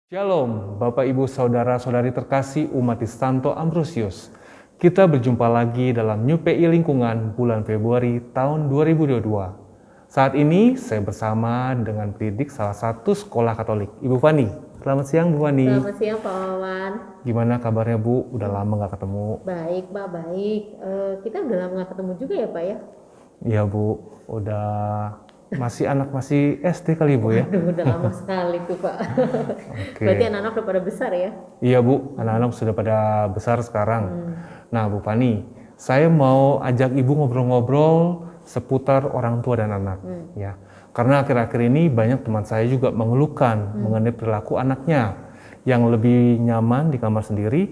Shalom, Bapak Ibu Saudara-saudari terkasih umat Santo Ambrosius. Kita berjumpa lagi dalam New PI Lingkungan bulan Februari tahun 2022. Saat ini saya bersama dengan pendidik salah satu sekolah Katolik, Ibu Fani. Selamat siang, Bu Fani. Selamat siang, Pak Wawan. Gimana kabarnya, Bu? Udah lama nggak ketemu. Baik, Pak, baik. Kita udah lama nggak ketemu juga ya, Pak ya? Iya, Bu. Udah masih SD kali, Bu ya? Aduh, udah lama sekali tuh, Pak. Oke. Berarti anak-anak udah pada besar ya? Iya, Bu. Anak-anak sudah pada besar sekarang. Nah, Bu Fani, saya mau ajak Ibu ngobrol-ngobrol seputar orang tua dan anak, ya. Karena akhir-akhir ini banyak teman saya juga mengeluhkan mengenai perilaku anaknya yang lebih nyaman di kamar sendiri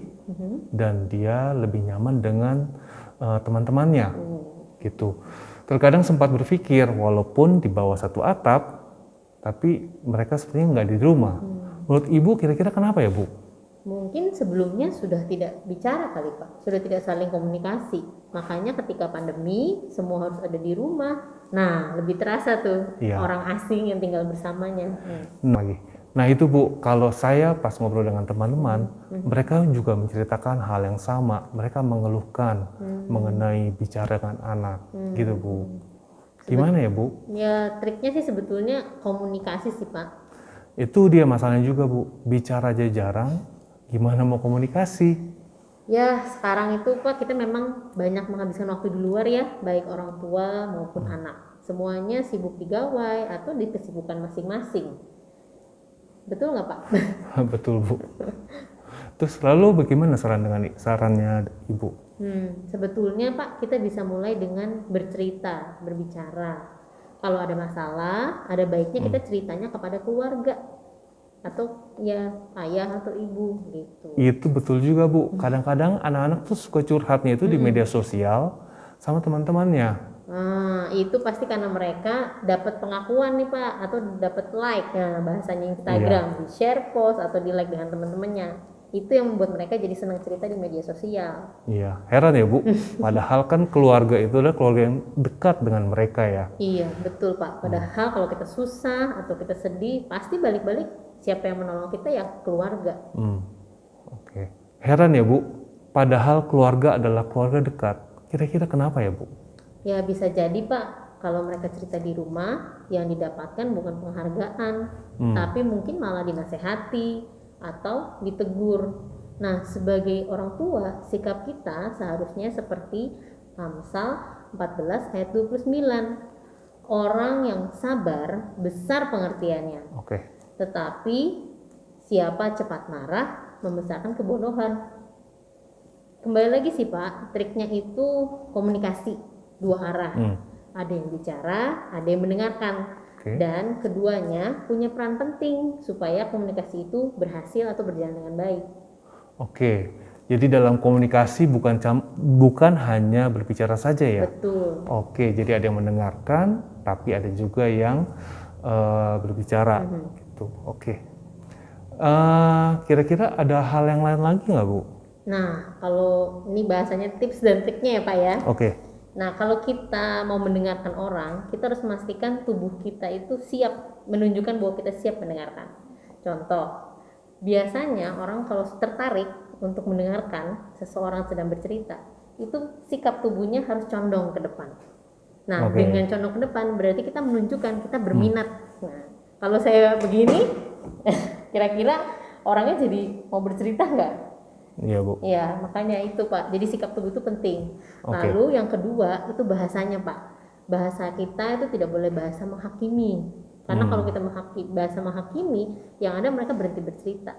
dan dia lebih nyaman dengan teman-temannya, gitu. Terkadang sempat berpikir walaupun di bawah satu atap, tapi mereka sepertinya nggak di rumah. Menurut Ibu kira-kira kenapa ya, Bu? Mungkin sebelumnya sudah tidak bicara kali, Pak. Sudah tidak saling komunikasi. Makanya ketika pandemi, semua harus ada di rumah. Nah, lebih terasa tuh Iya. orang asing yang tinggal bersamanya. Nah itu Bu, kalau saya pas ngobrol dengan teman-teman, mereka juga menceritakan hal yang sama. Mereka mengeluhkan mengenai bicara dengan anak, gitu Bu. Gimana ya Bu? Ya, triknya sih sebetulnya komunikasi sih, Pak. Itu dia masalahnya juga Bu. Bicara aja jarang, gimana mau komunikasi? Ya, sekarang itu Pak, kita memang banyak menghabiskan waktu di luar ya, baik orang tua maupun anak. Semuanya sibuk di gawai atau di kesibukan masing-masing. Betul nggak Pak? Betul Bu. Terus lalu bagaimana sarannya Ibu? Sebetulnya Pak, kita bisa mulai dengan bercerita, berbicara. Kalau ada masalah, ada baiknya kita ceritanya kepada keluarga atau ya ayah atau ibu gitu. Itu betul juga Bu. Kadang-kadang anak-anak tuh suka curhatnya itu di media sosial sama teman-temannya. Nah, itu pasti karena mereka dapat pengakuan nih Pak, atau dapat like, nah bahasanya Instagram, di share post atau di like dengan teman-temannya. Itu yang membuat mereka jadi senang cerita di media sosial. Iya, heran ya Bu. Padahal kan keluarga itu adalah keluarga yang dekat dengan mereka ya. Iya, betul Pak. Padahal kalau kita susah atau kita sedih, pasti balik-balik siapa yang menolong kita ya keluarga. Oke. Heran ya Bu. Padahal keluarga adalah keluarga dekat. Kira-kira kenapa ya Bu? Ya bisa jadi Pak, kalau mereka cerita di rumah, yang didapatkan bukan penghargaan, tapi mungkin malah dinasehati atau ditegur. Nah, sebagai orang tua, sikap kita seharusnya seperti Amsal 14 ayat 29. Orang yang sabar besar pengertiannya, Oke. tetapi siapa cepat marah membesarkan kebodohan. Kembali lagi sih Pak, triknya itu komunikasi dua arah. Ada yang bicara, ada yang mendengarkan. Oke. Dan keduanya punya peran penting supaya komunikasi itu berhasil atau berjalan dengan baik. Oke. Jadi dalam komunikasi bukan hanya berbicara saja ya. Betul. Oke, jadi ada yang mendengarkan, tapi ada juga yang berbicara gitu. Oke. Kira-kira ada hal yang lain lagi nggak Bu? Nah, kalau ini bahasanya tips dan triknya ya Pak ya. Oke. Nah, kalau kita mau mendengarkan orang, kita harus memastikan tubuh kita itu siap, menunjukkan bahwa kita siap mendengarkan. Contoh, biasanya orang kalau tertarik untuk mendengarkan seseorang sedang bercerita, itu sikap tubuhnya harus condong ke depan. Nah, dengan condong ke depan berarti kita menunjukkan kita berminat. Nah, kalau saya begini, kira-kira orangnya jadi mau bercerita nggak? Iya Bu. Ya, makanya itu Pak. Jadi sikap tubuh itu penting. Lalu yang kedua itu bahasanya Pak. Bahasa kita itu tidak boleh bahasa menghakimi. Karena kalau kita bahasa menghakimi, yang ada mereka berhenti bercerita.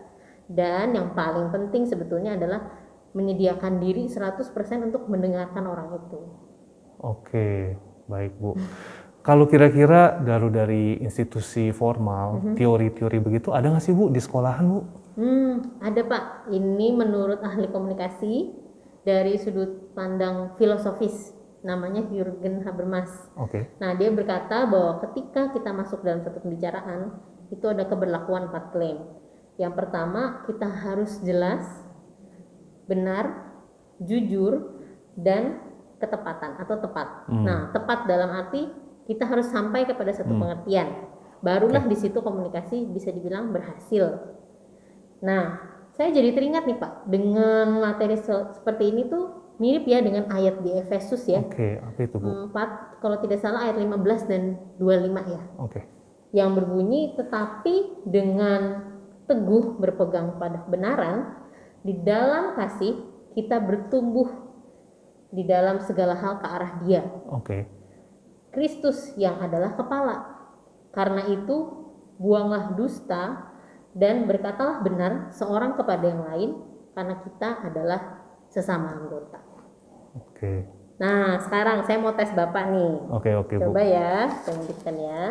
Dan yang paling penting sebetulnya adalah menyediakan diri 100% untuk mendengarkan orang itu. Oke, baik Bu. Kalau kira-kira dari institusi formal, teori-teori begitu ada nggak sih Bu di sekolahan Bu? Ada Pak. Ini menurut ahli komunikasi dari sudut pandang filosofis, namanya Jürgen Habermas. Oke. Nah, dia berkata bahwa ketika kita masuk dalam satu pembicaraan, itu ada keberlakuan 4 klaim. Yang pertama, kita harus jelas, benar, jujur, dan ketepatan atau tepat. Nah, tepat dalam arti kita harus sampai kepada satu pengertian. Barulah di situ komunikasi bisa dibilang berhasil. Nah, saya jadi teringat nih Pak, dengan materi seperti ini tuh mirip ya dengan ayat di Efesus ya. Oke, apa itu Bu? 4, kalau tidak salah ayat 15 dan 25 ya. Oke. Yang berbunyi, tetapi dengan teguh berpegang pada kebenaran, di dalam kasih kita bertumbuh di dalam segala hal ke arah Dia, Oke. Kristus yang adalah kepala. Karena itu, buanglah dusta dan berkatalah benar seorang kepada yang lain, karena kita adalah sesama anggota. Oke. Nah, sekarang saya mau tes Bapak nih. Oke, Bu. Coba ya, saya lanjutkan ya.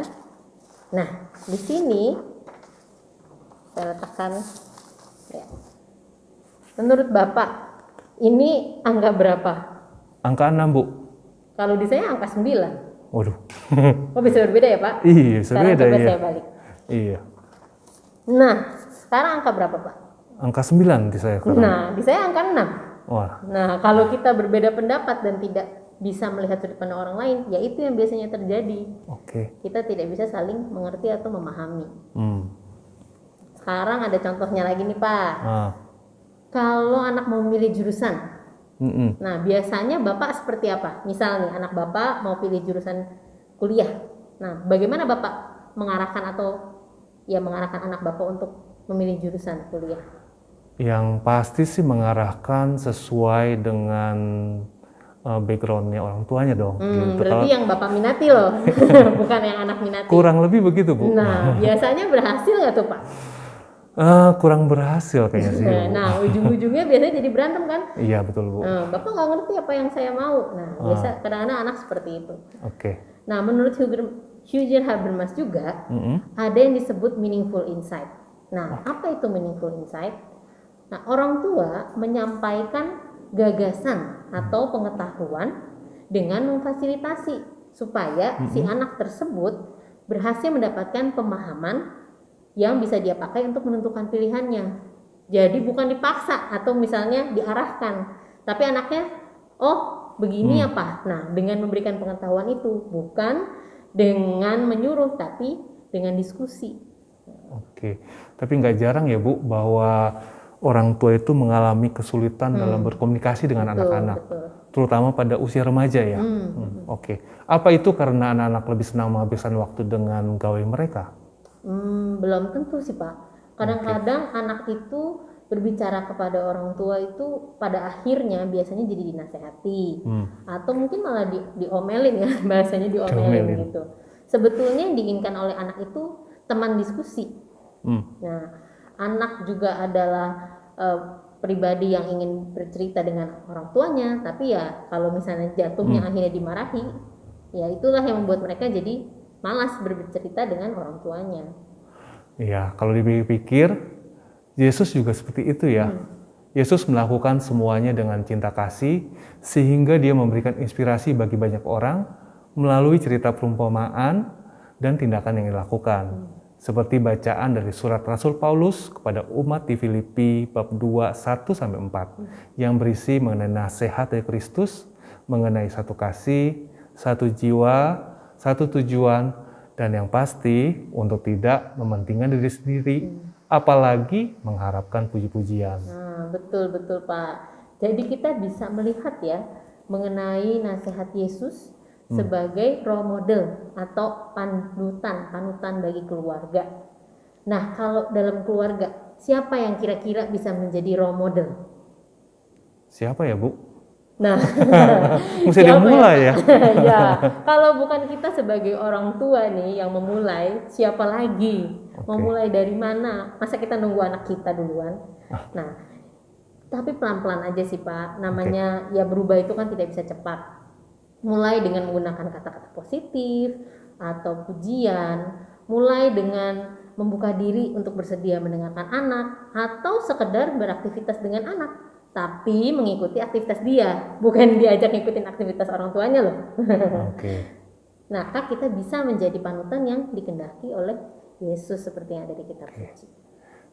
Nah, di sini saya letakkan ya. Menurut Bapak, ini angka berapa? Angka 6, Bu. Kalau di saya angka 9. Waduh. Oh, bisa berbeda ya, Pak? Iya, Sekarang beda coba ya. saya balik. Iya. Nah, sekarang angka berapa, Pak? Angka 9 di saya sekarang. Nah, di saya angka 6. Wah, Nah, kalau kita berbeda pendapat dan tidak bisa melihat sudut pandang orang lain, ya itu yang biasanya terjadi. oke. Kita tidak bisa saling mengerti atau memahami. Hmm. Sekarang ada contohnya lagi nih, Pak. Ah. Kalau anak mau milih jurusan, Mm-mm. nah biasanya Bapak seperti apa? Misal nih, anak Bapak mau pilih jurusan kuliah. Nah, bagaimana Bapak mengarahkan anak Bapak untuk memilih jurusan kuliah? Yang pasti sih mengarahkan sesuai dengan backgroundnya orang tuanya dong. Gitu. Berarti yang Bapak minati loh, bukan yang anak minati. Kurang lebih begitu, Bu. Nah, biasanya berhasil nggak tuh, Pak? Kurang berhasil kayaknya sih. Bu. Nah, ujung-ujungnya biasanya jadi berantem kan? Iya, betul, Bu. Bapak nggak ngerti apa yang saya mau. Nah, biasa kadang-kadang anak seperti itu. Oke. Nah, menurut Eugene Habermas juga, Mm-mm. ada yang disebut meaningful insight. Nah, apa itu meaningful insight? Nah, orang tua menyampaikan gagasan atau pengetahuan dengan memfasilitasi supaya si anak tersebut berhasil mendapatkan pemahaman yang bisa dia pakai untuk menentukan pilihannya. Jadi bukan dipaksa atau misalnya diarahkan, tapi anaknya, oh begini ya Pak. Nah, dengan memberikan pengetahuan itu, bukan dengan menyuruh, tapi dengan diskusi. Oke. Tapi nggak jarang ya, Bu, bahwa orang tua itu mengalami kesulitan dalam berkomunikasi dengan anak-anak, Betul. terutama pada usia remaja ya. Oke. Apa itu karena anak-anak lebih senang menghabiskan waktu dengan gawe mereka? Belum tentu sih Pak. Kadang-kadang anak itu berbicara kepada orang tua itu pada akhirnya biasanya jadi dinasehati atau mungkin malah diomelin ya, bahasanya diomelin gitu. Sebetulnya yang diinginkan oleh anak itu teman diskusi. Nah, anak juga adalah pribadi yang ingin bercerita dengan orang tuanya, tapi ya kalau misalnya jatuhnya akhirnya dimarahi, ya itulah yang membuat mereka jadi malas bercerita dengan orang tuanya. Iya, kalau dipikir, Yesus juga seperti itu ya. Yesus melakukan semuanya dengan cinta kasih, sehingga dia memberikan inspirasi bagi banyak orang melalui cerita perumpamaan dan tindakan yang dilakukan. Seperti bacaan dari surat Rasul Paulus kepada umat di Filipi bab 2, 1-4 yang berisi mengenai nasihat dari Kristus, mengenai satu kasih, satu jiwa, satu tujuan, dan yang pasti untuk tidak mementingkan diri sendiri, apalagi mengharapkan puji-pujian. Nah, betul Pak. Jadi kita bisa melihat ya mengenai nasihat Yesus sebagai role model atau panutan bagi keluarga. Nah, kalau dalam keluarga, siapa yang kira-kira bisa menjadi role model? Siapa ya, Bu? Nah, mesti dimulai ya. Ya, kalau bukan kita sebagai orang tua nih yang memulai, siapa lagi? Memulai dari mana? Masa kita nunggu anak kita duluan? Nah, tapi pelan-pelan aja sih Pak. Namanya ya berubah itu kan tidak bisa cepat. Mulai dengan menggunakan kata-kata positif atau pujian, mulai dengan membuka diri untuk bersedia mendengarkan anak atau sekedar beraktivitas dengan anak, tapi mengikuti aktivitas dia, bukan diajak ngikutin aktivitas orang tuanya loh. Nah, kita bisa menjadi panutan yang dikehendaki oleh Yesus seperti yang ada di kitab suci.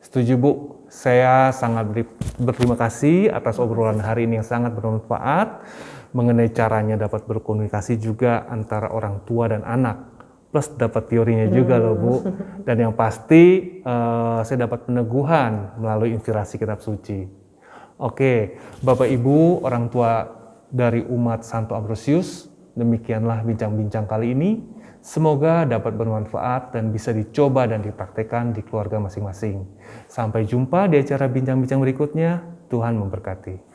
Setuju Bu, saya sangat berterima kasih atas obrolan hari ini yang sangat bermanfaat mengenai caranya dapat berkomunikasi juga antara orang tua dan anak plus dapat teorinya juga loh Bu. Dan yang pasti saya dapat peneguhan melalui inspirasi kitab suci. Oke, Bapak Ibu, orang tua dari umat Santo Ambrosius, demikianlah bincang-bincang kali ini. Semoga dapat bermanfaat dan bisa dicoba dan dipraktekkan di keluarga masing-masing. Sampai jumpa di acara bincang-bincang berikutnya. Tuhan memberkati.